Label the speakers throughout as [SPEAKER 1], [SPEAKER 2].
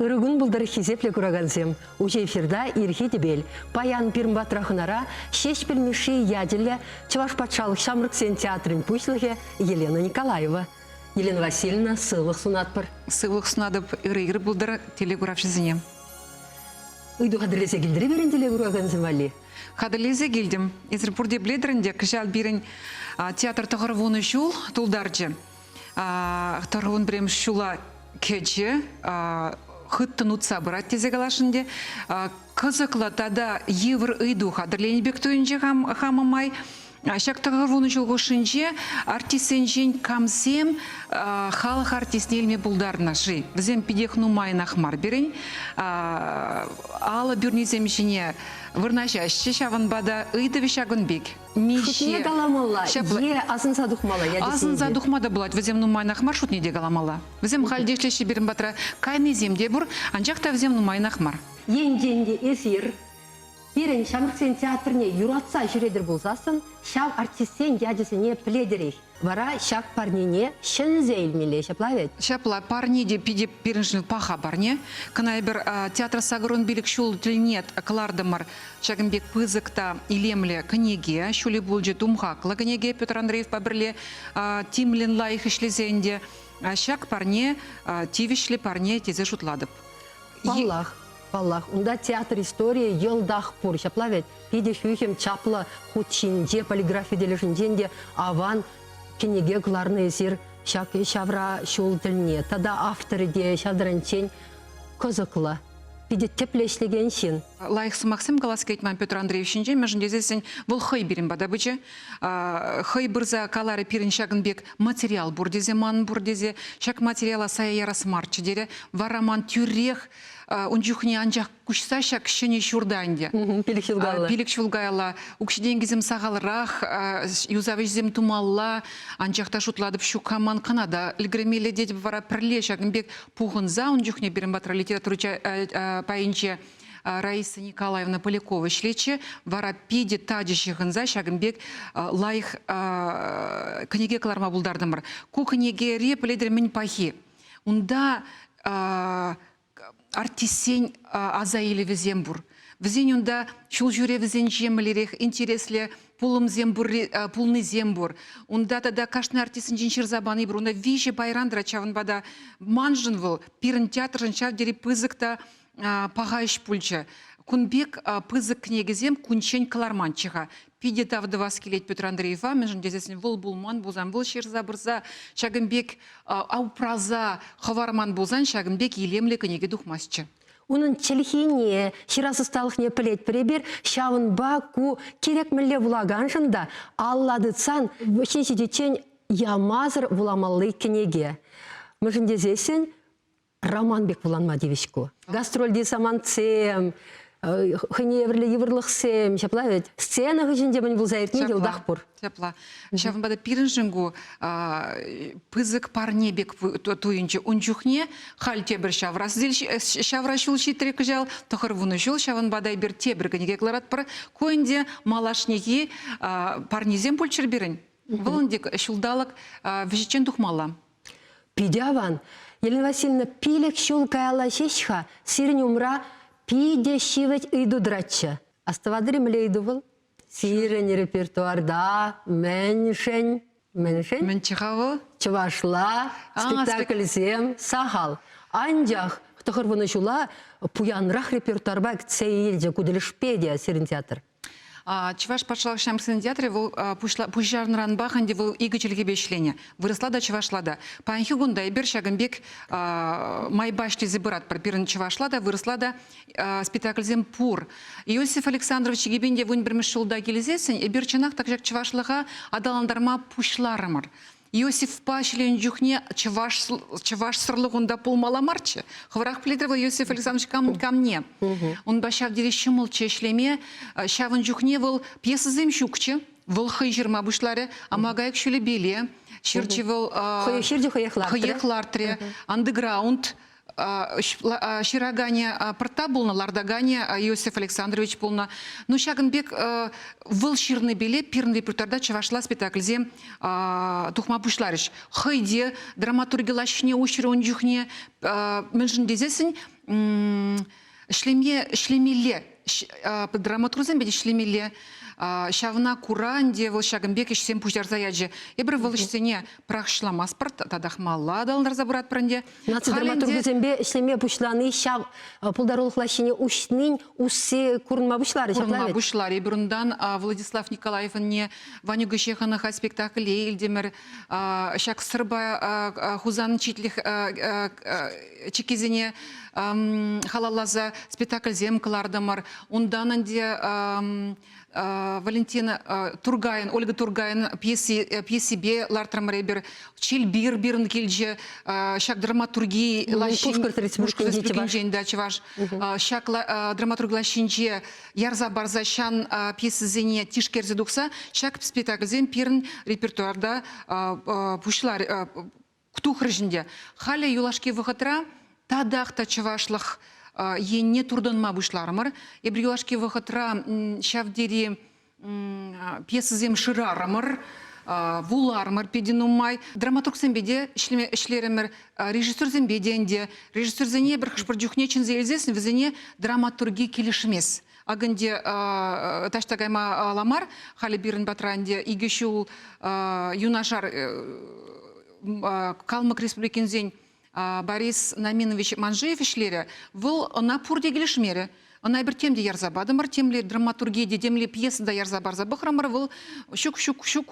[SPEAKER 1] Үрігін бұлдары хизепле күрағансем, уже эфирда ирхи дебел. Паян пирмбатрахынара шеш білмеші яділі Чуваш патшалық Шамрыксен театрын пүшліге Елена Николаева. Елена Васильевна сылық сунатпыр.
[SPEAKER 2] Сылық сунадып үрігір бұлдары телеграфшызыне.
[SPEAKER 1] Үйді қадырлесе келдірі берін телеграфшызым вали?
[SPEAKER 2] Қадырлесе келдім. Езірпұрде біледірінде кішал берін театр тұғырвуны шул тұлдаржы. Тұғырвун бірем шула кече хыттын утса бұрат тезе қалашынде. Қызықлы тада евр үйду қадырлене бек түйінже хамамай. Шақтағыр вуны жылғы шынже артисен жен камсем халық артисін елме бұлдарына жи. Візем педек нумайын ақмар берін. Алы бүрнезем жіне вырнаша шаван бада үйді вешагын бек.
[SPEAKER 1] Шутне галамалла, е асын задухмала.
[SPEAKER 2] Асын задухмада бұлад. Візем нумайын ақмар шутне де галамалла. Візем халдешлеші берін батыра кайны земде бұр, анжақта візем нумайын ақмар.
[SPEAKER 1] Енденде эфир. Берін Шамрыксен театріне юратса жүредір болсасын, шав артистен ядесіне пледерек. Вара шак парнине шын зейлмеле, шапла вет?
[SPEAKER 2] Шапла парни де пиде періншіл паха парне. Кынай бір театр сағырын билік шул тілінет қылардымыр шагымбек пызықта илемле кінеге, шулі бұлжы тумхақлы кінеге Петр Андреев пабірле тимлін лайық ішлезенде. Шак парне, тивішлі парне тезе шутладып.
[SPEAKER 1] Баллах, унда театр истории елдах пур. Шаплавет, пиде шүйхем чаплы худшинде, полиграфиделешінденде аван кенеге гларны эсир шавра шул тіліне. Тада авторы де шавдаранчен козықлы. Пиде теплешлеген шин.
[SPEAKER 2] Лайықсы Максим Галаскейтман Петр Андреевичинде, мәжінде зесін бұл хай берін бада бүчі. Хай бірза калары пирін шағынбек материал бұрдезе, ман бұрдезе, шақ материала сая ярас марчы дере, вараман тюрех, унжухне анжақ күшса шақ шыне шурданде. Пилік шулгайла. Укшиден кезім сағалырақ, юзавежзем тумалла, анжақта шутладып шукаман қанада. Илгремелі деді вара пірле шағынбек пуғынза, унжухне берін батыра литературы пайынче Раиса Николаевна Полякова шлече, вара пиде таджи шығынза шағынбек лайық кінеге қыларма бұлдардым бар. Ку кінеге реп ледер мен пахи. Унда артисен азаилі візем бұр. Візен унда шул жүре візен жемілерек интереслі пулны зембур. Унда да кашны артисын жиншір забаны бұр. Унда виже байрандыра чавынбада манжын выл, пирін театр жиншав дері пызықта пағайш пульча. Кунбек пызык кнегізем кунчен каларманчыға. Пиде тавды вас келет Петр Андреева, мен жіндезесін выл булман бұлзан, выл шерза бұрза, шагынбек аупраза хаварман бұлзан, шагынбек елемлі кнеге дұхмасчы.
[SPEAKER 1] Оның челхине, ширасысталық не пілет пребер, шавын баку керек мүлі вулаган жында, алладыцан вішешедечен ямазыр вуламалы кнеге. Мен жіндезесін Романбек буланма девишку. Гастрольде саманцем, хыневрлі еврлықсем, шапла ведь. Сцена ғышінде мен бұл зайыртне елдақ бұр.
[SPEAKER 2] Шапла. Шавынбада пирін жыңгу пызык парнебек туйынчы унчухне, хальте бір шавра шул шитрек жал, тұқыр вуны жол, шавынбада бір тебір гінеге кларат бір, койынде малашнеге парнезем пульчыр берін. Вылындек шулдалық вежечен тухмала.
[SPEAKER 1] Пидяван. Елена Васильевна, пилек шул каяла шешха, сирін умра пиде шивать иду драча. Аставадыры млейду был? Сирін репертуарда, меншень.
[SPEAKER 2] Менчихавы?
[SPEAKER 1] Чувашла, спектакль зем, сахал. Анжақ, тұқыр бұны шула, пуянрақ репертуарба кцей елде куделешпедия сирін театр.
[SPEAKER 2] Чуваш патшалық Шамрыксен театры пұшжарын ранбақынде бұл игічілге бешлене. Вырысла да Чувашлада. Панхи гундай бір шагынбек майбашты зібірат бір бірін Чувашлада, вырысла да спектакльзем пур. Иосиф Александрович егебенде вұн бірміш жылда келізесін, бір чынақ так жак Чувашлыға адаландарма пұшларымыр. Иосиф пашлен жүхне чываш сырлығында пулмала марчы. Хварах пледрова Иосиф Александрович ко мне. Он башав дере шымыл чешлеме, шавын жүхне выл пьеса зем шукчы, выл хыжырма бұшлары, амагайк шүлі беле, Ширчевел
[SPEAKER 1] Хой ширди
[SPEAKER 2] хыехлартре, андеграунд, Ширагане Портабулна, Лардагане Иосиф Александрович Пулна. Ну, Шагенбек выл ширный биле, пирный репертуарда чавашла спектакльзе тухма пушларыш. Хайде, драматурги лашне, уширы онжухне, меншін дезесін, шлемеле, драматурзен беде шлемеле, шавна куранде вол Шагенбек ишсем пуштар заяджи. Ебір выл ішсене прақшламас пырт, тадахмалла далындар забырат пырынде.
[SPEAKER 1] Наци драматургизембе ишлеме пушланы шав пулдарулық лашине ушнын уссе курнма бушлары.
[SPEAKER 2] Курнма бушлары. Бұрындан Владислав Николаевне Ваню Гышеханыха спектакле Ильдемір шак сырба хузан читлих чекизене халалаза спектакль земкалардамар. Ондананде Валентина Тургайын, Ольга Тургайын пьеси бе лартрамаребер, Чильбир бирн кельже, шак драматургии лашин, да, чеваш, шак драматург лашинже, ярза барзашан пьесы зене тишкерзе духса, шак спектакль зен пирн репертуарда пушлар ктухрыжінде. Халя юлашки выхатра, тадахта чевашлах енне турданма бушлармар. Ебрилашки вахатра шавдери пьесызем ширарамар, вулармар пединумай. Драматург зембеде шлеремер режиссер зембеденде. Режиссер зене бір хшпарджухнечин зелезесін візене драматурги келешмес. Агынде таштагайма ламар, хали бирін батранде игешул юнашар Калмык республикинзен Борис Наминович Манжеев ишлере, выл на пурде гелешмере. Она бір темде ярзабадымыр, темле драматургия демле пьесы да ярзабарза бахрамыр, выл щук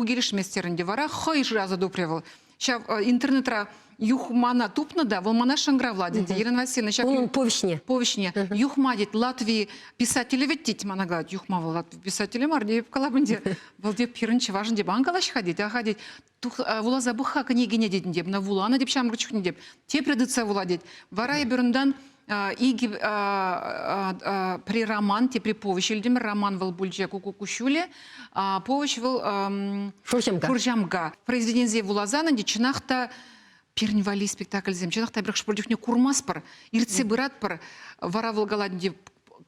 [SPEAKER 2] гелешместерінде вара, хой жраза допревыл. Ща интернетра юхмана тупна да, выл мана шангра владенде. Елена Васильевна,
[SPEAKER 1] он повещне.
[SPEAKER 2] Повещне. Юхмадит Латвии писатели ведь мана гад, юхма выл Латвии писатели марде в Калабынде. Выл деп пирынче важен деп ангалаш ходить, а ходить. Вула забыха княгиня дедін деп, на вулана деп шамрычухне деп. Те предыца вуладет. Варай бұрындан иги при роман, те при повещ. Ильдем роман выл бульджа кукукушуле, повещ выл Фуржамга. Произведение вулазана, де чинахта перневали спектакль зем. Чинахта бір шпордюхне курмаспар, ирце быратпар, вара выл галаден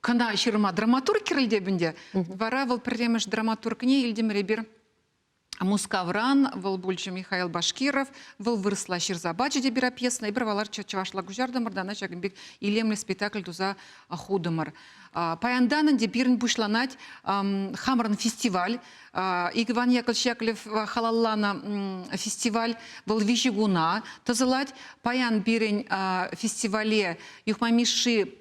[SPEAKER 2] кана ширма драматург кирилдебінде. Вара выл приремеш драматург не Ильдем ребер. Мускавран, выл больше Михаил Башкиров, выл выросла Ширзабаджи дебира пьесна, и бравалар чавашла гужардамар, дана чагамбек илемный спектакль туза худамар. Паянданан дебирн бушланать хамран фестиваль, Иван Яковлевич Яковлев халаллана фестиваль был вижигуна, тазалать паян бирень фестивале юхмамиши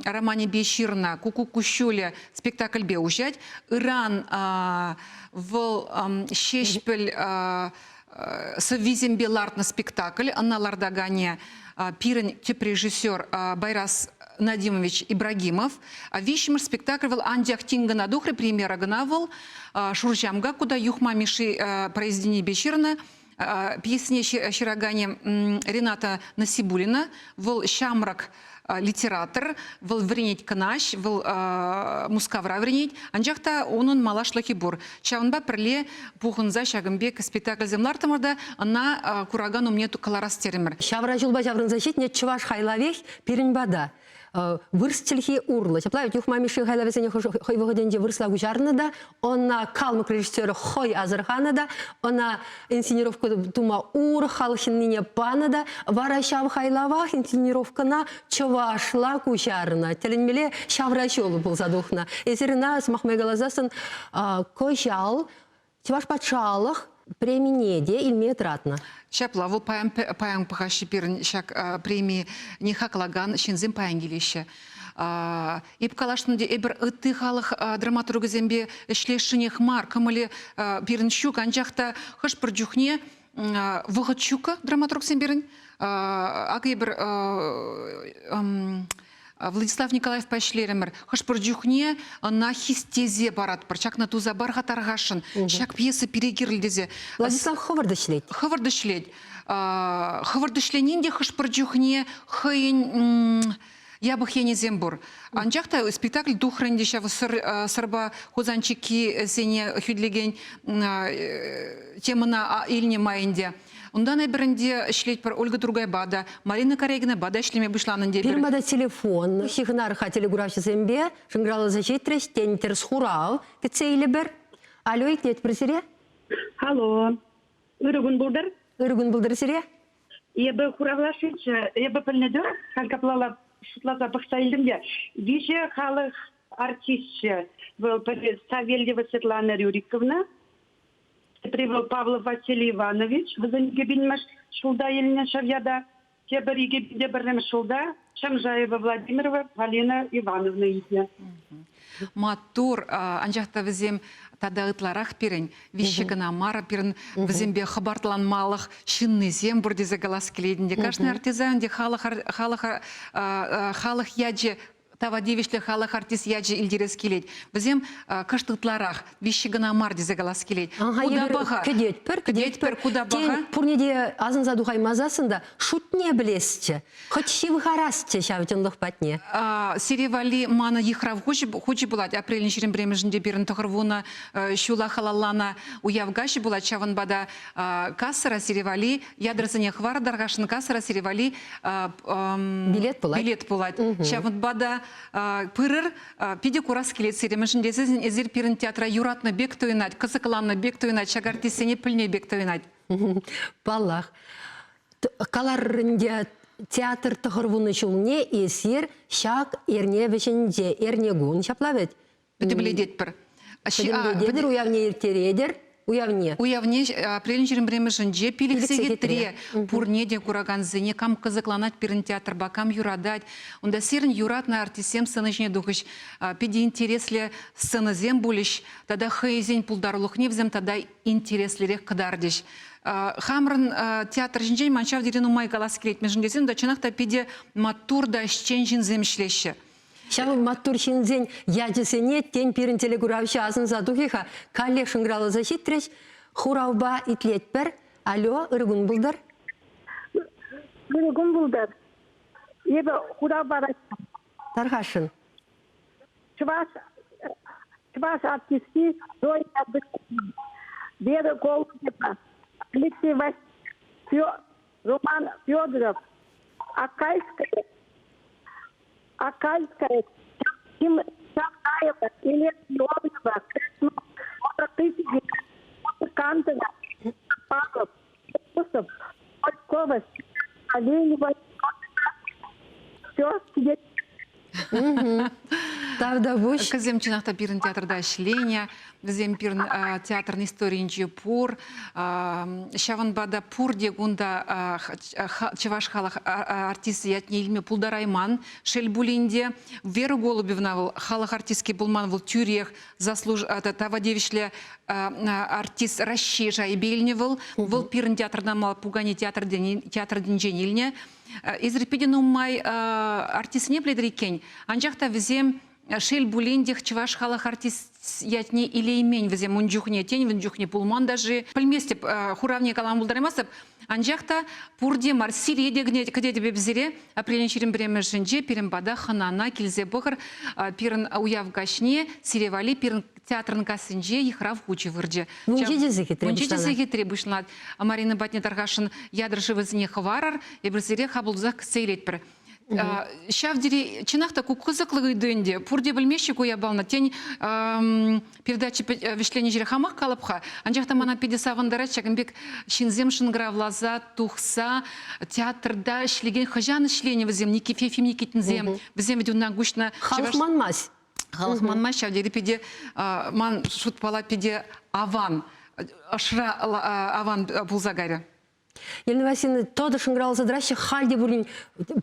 [SPEAKER 2] романе Беширна, Кукукущуле спектакль беужать, Иран в Шешпель совизем беларт на спектакль, Анна Лардагане пирень режиссер Байрас Надимович Ибрагимов, а вещимер спектакль был Андиахтинга на духре премьера гнавал Шуржамга, куда юхма миши произведение Беширна, песни Ширагане Рената Насибулина, был Шамрак литератор, выл вренеть канаш, выл мускавра вренеть, анжақта onun малашлахи бур. Чаванба пірле пухынза Шагымбек спектакль землартымырда, ана кураган умне каларас теремір.
[SPEAKER 1] Шавра жылба жаврынза не чуваш хайлавех перенбада. Вырстельхи урлы. Чаплавит юхмамиши хайлавесене хой выходенде вырсла гужарны да, она калмык режиссера хой азырханы да, она инсценировка тума ур халхиннине паны да, вара шав хайлавах инсценировкана чавашла гужарны. Теленмеле шавра жолы был задухна. Эзерина смахмай галазасын кожал, чаваш патшалых, преминеде илмет ратна.
[SPEAKER 2] Шапла, вот паян пахаши пирн шак премии не хаклаган шинзим паян гелище. И покалашнуде эбер ыты халых драматург зембе шлешине хмар, камали пирн щук, анжахта хаш прджухне выход щука драматург земберн, а эбер Владислав Николаев Пашлеремер, хашпырджухне на хистезе барат, парчак на туза барха таргашын, шак пьесы перегирлдезе.
[SPEAKER 1] Владислав хавардашлеть.
[SPEAKER 2] Хавардашлеть. Хавардашленинде хашпырджухне хайн Я бы хене зембур. Анчахта спектакль духренде шав сырба хозанчики сене хюдлеген темана ильне майынде. Ундан айбірінде шлет пар Ольга Тургайбада, Марина Корегина бада шлеме бұшланын дебір.
[SPEAKER 1] Бирмада телефон, хихнарха телеграф зембе, шынграла защитреш, тентер схурау, кетсейлі бір. Алло, икнет бір сире?
[SPEAKER 3] Алло, үрігін бұлдыр?
[SPEAKER 1] Үргін бұлдыр сире?
[SPEAKER 3] Ебі құравлашыншы, ебі пілнеді, халкаплала шутласа бұқсайылдым де. Виже халық артистші, Савельева Светлана Рюриковна, Привел Павлов Василий Иванович, вызанеге білмеш шулда еліне шавьяда, тебіреге білде бірнем шулда, Шамжаева Владимирова Полина Ивановна езде.
[SPEAKER 2] Матур, анжақта візем тада ытларақ пирен, вишегіна мара пирен, візембе хабартланмалық, шинны зем бұрдезе галас келедінде. Кашны артизанде халық яджи, Тава девишле халық артист яджи илдерес келет. Візем каштытларақ, вишегіна мар дезе галас келет. Куда баға? Кедетпір, куда баға?
[SPEAKER 1] Тен пурнеде азын задухай мазасында шутне білесті. Хоть шивғарасты шавытынлық патне.
[SPEAKER 2] Серевали мана ехрав хочи булат, апрелін шерен бремежінде берін тұғырвуна шула халалана уявгаши булат, шавын бада кассара серевали, ядрасыне хвара даргашын кассара серевали билет булат. Шавын бада пырыр пиде курас келет серемешінде сізін ezir пирін театра юратны бек тойынат, кызықланны бек тойынат, шагартисене пілне бек тойынат.
[SPEAKER 1] Баллах. Каларынде театр тұғырвуны шулне есер шак ерне вешінде ернегун шаплавет.
[SPEAKER 2] Бүті біледет бір.
[SPEAKER 1] Біледедір, уявне ертередір. Уявне.
[SPEAKER 2] Уявне апрелін жерін бремешінде пиліксеге тіре. Пурнеде кураган зене, кам кызықланат пирін театрба, кам юрадать. Онда серін юратна артисем сценычне духыш. Пиде интересле сценызем булиш, тада хайзен пулдарлық невзем, тада интереслерек кыдардеш. Хамрын театр жинжен маншав дерен умай галас келет межіндесен, да чынақта пиде матур да ішчен жинзем шлеші.
[SPEAKER 1] Шавы маттур шинзен яджесене тен пирин телегуравши азын задухиха калле шынгралы защитреш хурауба итлетпер. Алло, ыргун булдар?
[SPEAKER 3] Үрігін бұлдыр. Ебі хурауба
[SPEAKER 1] Тархашын.
[SPEAKER 3] Чуваш артисти Зоя Вера Голубева, Алексей Васильев, Роман Федоров, Акальская, Тим Шахаева, Елена Леонова, Краснодар, Кантова, Павлов, Кусов, Олькова, Оленева, все сидеть.
[SPEAKER 1] Тавда буш.
[SPEAKER 2] Казем чинахта пирн театрда шления, везем пирн театрный истории пур, шаван бада пур дегунда чаваш халах артист ятни илме пулдарайман, шельбулинде, Веру Голубевна халах артистский булман в тюрех заслуж тава девишле артист Ращежа и Бельневал, вол пирн театрда мал пугани театр деньженильне. Изрепиден умай артист не пледрикен. Анжахта везем шель булиндих чваш халах артист ятни или имень везем унджухне тень вунджухне пулман даже пальместе хуравне калам булдаремасып. Анжахта пурде марсиле дегне кадеде бебзере апрелин ширин бремешинже пирен бада ханана килзе бохар пирен уявгашне сиревали пирен театрын касынже ихрав хучи вырже.
[SPEAKER 1] Унчидезеки
[SPEAKER 2] требушлат. Марина Батне Таргашин ядрыши вызне хварар, и брзере хабулзак сейлетпер. Шавдери чинахта кукузаклыгы дөнде, пурде білмеші коябална, тень передачи вишлені жире хамақ калапха, анжақта мана педе сағындара чагынбек шинзем шынгравлаза, тухса, театрда шлеген хажаны шлені візем, никефе фемникетінзем, візем ведуна гушна.
[SPEAKER 1] Халықманмас.
[SPEAKER 2] Халықманма шавдери педе, ман шутпала педе аван, ашра аван булзагаре.
[SPEAKER 1] Елена Васильевна, тоды шыңғыралы задыращы халде бұрын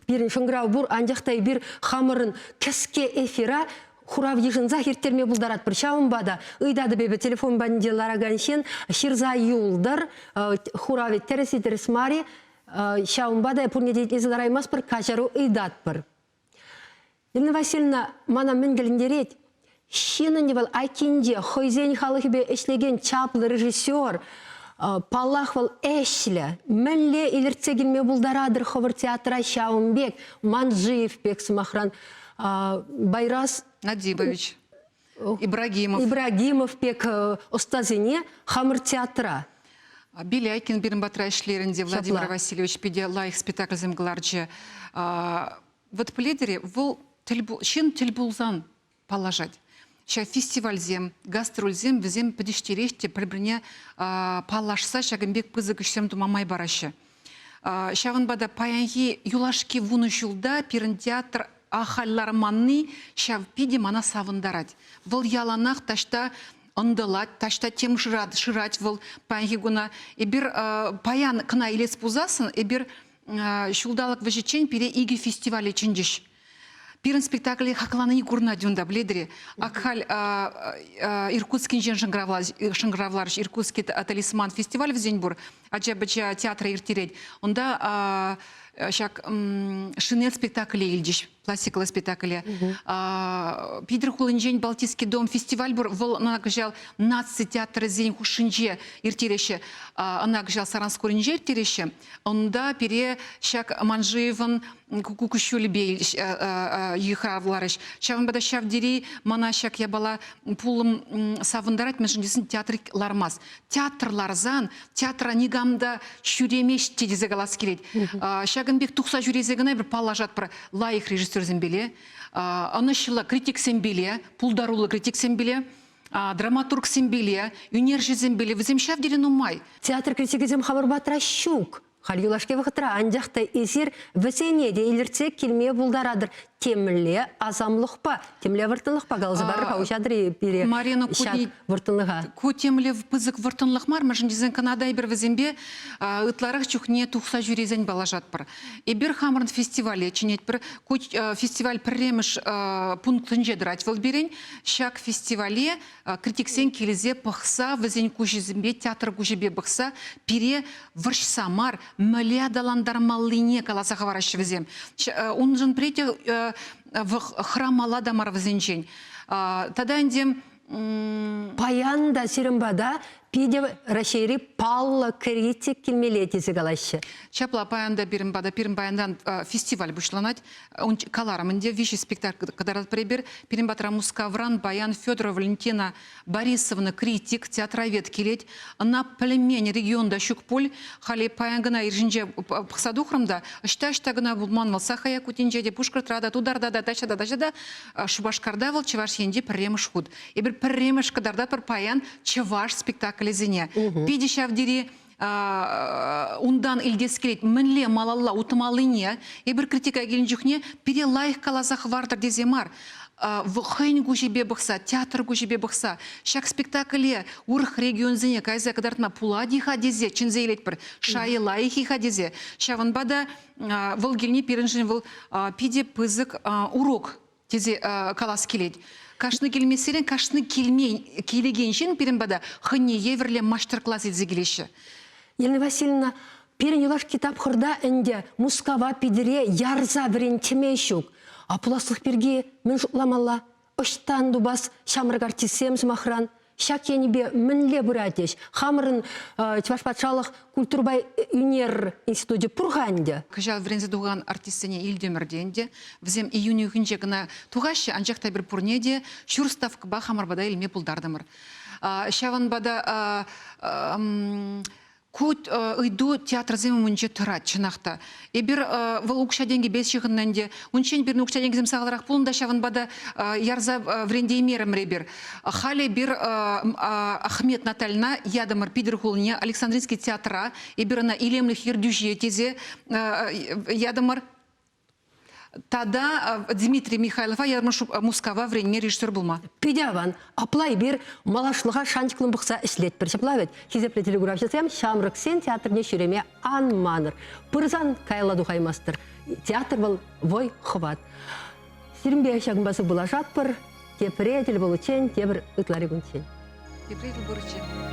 [SPEAKER 1] бірін шыңғырау бұр, андяқтай бір хамырын кәске эфира хурав ежін захиртерме бұлдарат бір шауын бада. Үйдады бебе телефон бәнде лараганшен, шырза юлдар, хурави тересі тересмари, шауын бада, пұрне дейт езілараймас бір качару үйдат бір. Елена Васильевна, мана мінгіліндерет, шенін девал айкенде, хойзен халықыбе ешлеген чаплы режиссер, Паллах вал эшле, мәлле илерце келме булдарадыр ховыр театра Шаунбек, Манжиев бек сымахран, Байрас
[SPEAKER 2] Надибович, Ибрагимов.
[SPEAKER 1] Ибрагимов бек остазине хамыр театра.
[SPEAKER 2] Беляйкин бирин батра ишлеринде Владимир Васильевич пиде лайх спектакль земгларчы. Вот пледере вол шин тельбулзан положать. Ща фестиваль зем, гастроль зем, везем подиштереште, прибрине палашса, шагамбек пызыгышсем тумамай барашы. Щагын бада паянги юлашки вуны шулда, пирин театр ахалларманны, ща пиде мана савындарать. Вол яланах ташта ындылать, ташта тем шырать вол паянги гуна. И бир паян кына илес пузасын, и бир шулдалык вежечен пире иги фестивале чендиш. Пирен спектакле хакланы игурна дюнда бледре. Акхаль Иркутский шангравларыш, Иркутский талисман фестиваль в Зеньбур, аджабача театра иртиреть. Онда шак шинет спектакле илдиш, пластикалы спектакле. Пидр хулынжень Балтийский дом фестиваль бур, вол нагжал наци театра зень хушинже иртиреше, нагжал Саранскоринже иртиреше. Онда пире шак Манжиеван кукушули бей ехравларыш. Шавын бада шавдери манашак я бала пулым савындарать междесін театр лармаз. Театрларзан, театра нигамда шүремеш тедезе галас келет. Шагынбек тұқса жүрезегіне бір палажат бір лайық режиссер зембеле. Анышылы критик зембеле, пулдарулы критик зембеле. Драматург зембеле, юнержи зембеле. Візем шавдері нумай.
[SPEAKER 1] Театр критики зем хабар батра щук. Халюлашке вақытра анжақта эсер весене де илерце келме булдарадыр. Темле азамлықпа, темле выртынлықпа галзы бары паушадыры бере шат выртынлыға.
[SPEAKER 2] Ку темле пызык выртынлық мар, мәжін дезен Канада ебір візембе ытларық чухне тұқса жүрезен балажат бір. Ебір хамырын фестивале ченет бір, ку фестиваль пірреміш пунктын жедірать выл берен, шак фестивале критиксен келізе пықса, візен кужезембе, театр кужебе бұқса, пире вырш самар, мәле адаландар маллине каласа хаварашы візем. Он жын прете в храм Аладамар візенчен. Тада әндем
[SPEAKER 1] Паянда сирымбада пиде рашери палла критик келмелетесі галашы.
[SPEAKER 2] Чапла паянда пирим паяндан фестиваль бұшланать. Он каларымынде виши спектакль кадарат прибер. Пирим батра Мускавран, Баян, Федорова, Валентина Борисовна, критик, театровед келет. На племен регионда Щукполь, хали паянгана иржинже пқсадухрымда, шта-штагына булман валса хая кутинже, де пушкартрада, тударда, тачада, шубашкарда вал чеваш-енде пірремыш худ. И бір пірремыш кадарда пір паян чеваш спектакль лезене. Пиди шавдери ундан илдес келет, мінле малалла утымалыне, ебір критика келінжіхне, пиде лайық каласақ вардыр деземар. В хэнь гужебе бұқса, театр гужебе бұқса, шак спектакле урх регионзене, кайза кадартма пулади хадезе, чинзе елет бір, шайы лайықи хадезе. Шаван бада выл геліне перінжін выл пиде пызык урок тезе калас келет. Кашны келмесерен, кашны келегеншен перенбада хынне еверле мастер-класс едзегелеші.
[SPEAKER 1] Елена Васильевна, перенелаш китап хырда энде Мускава пидере ярза бірен темешук. А пуласлық перге мен жұқламалла, ұштан дубас шамырг артисем змахран, шак енебе мінле бұратеш. Хамырын Чеваш-Патшалық культурбай юнер институте пұрғанды.
[SPEAKER 2] Кажал врензе дуған артистене илдемірденде, візем июни үкінже гына туғашы анжақтай бір пұрнеде, шүрставк ба хамырбада илме пұлдардымыр. Шаван бада Кут ыйду театр зем мунче тұрат чынақта. Ебір выл ұқшаденге бес шығыннанде, унчен бірін ұқшаденге зем сағыларақ пулында шавын бада ярза вренде емерім ребір. Хали бір Ахмет Натальна ядымыр пидір хулыне Александринский театра, ебіріна илемліх ердюжие тезе ядымыр. Тада Дмитрий Михайлова ярмыш Мускава вренме режиссер булма.
[SPEAKER 1] Пидяван, аплай бір малашлыға шантиклым бұқса ішлет бір шаплавет. Хизепле телеграфиясым шамрық сен театрне шүреме анманыр. Пырзан кайладу қаймастыр. Театр был вой хват. Сирімбе шағын басы бұла жатпыр, тепіре тіл болу чен, тебір үтлары күн чен.
[SPEAKER 2] Тепіре тіл болу чен.